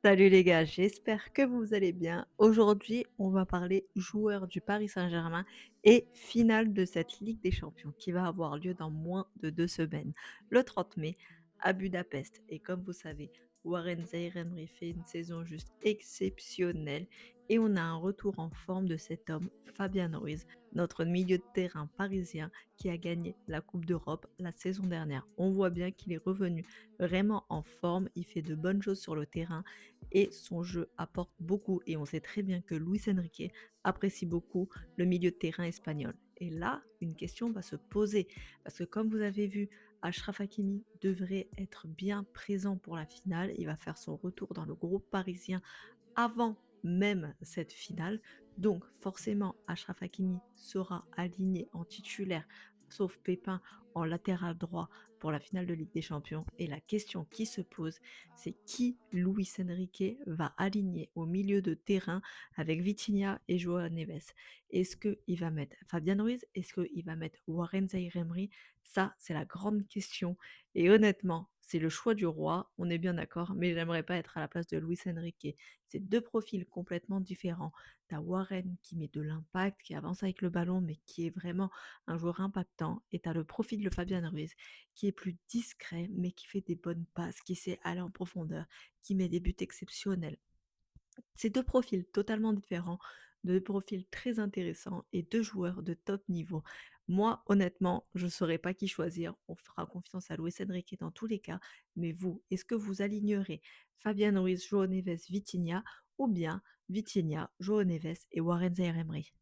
Salut les gars, j'espère que vous allez bien. Aujourd'hui, on va parler joueurs du Paris Saint-Germain et finale de cette Ligue des Champions qui va avoir lieu dans moins de 2 semaines, le 30 mai à Budapest. Et comme vous savez, Warren Zaïre-Emery fait une saison juste exceptionnelle et on a un retour en forme de cet homme, Fabian Ruiz, notre milieu de terrain parisien qui a gagné la Coupe d'Europe la saison dernière. On voit bien qu'il est revenu vraiment en forme, il fait de bonnes choses sur le terrain et son jeu apporte beaucoup et on sait très bien que Luis Enrique apprécie beaucoup le milieu de terrain espagnol. Et là, une question va se poser parce que comme vous avez vu, Achraf Hakimi devrait être bien présent pour la finale. Il va faire son retour dans le groupe parisien avant même cette finale. Donc forcément, Achraf Hakimi sera aligné en titulaire, sauf Pépin en latéral droit pour la finale de Ligue des Champions. Et la question qui se pose, c'est qui Luis Enrique va aligner au milieu de terrain avec Vitinha et Joao Neves. Est-ce qu'il va mettre Fabian Ruiz? Est-ce qu'il va mettre Warren Zaïre-Emery? Ça, c'est la grande question. Et honnêtement, c'est le choix du roi, on est bien d'accord, mais j'aimerais pas être à la place de Luis Enrique. C'est deux profils complètement différents. T'as Warren qui met de l'impact, qui avance avec le ballon, mais qui est vraiment un joueur impactant. Et t'as le profil de Fabian Ruiz, qui est plus discret, mais qui fait des bonnes passes, qui sait aller en profondeur, qui met des buts exceptionnels. C'est deux profils totalement différents, deux profils très intéressants et deux joueurs de top niveau. Moi, honnêtement, je ne saurais pas qui choisir. On fera confiance à Luis Enrique dans tous les cas. Mais vous, est-ce que vous alignerez Fabian Ruiz, João Neves, Vitinha ou bien Vitinha, João Neves et Warren Zaïre-Emery?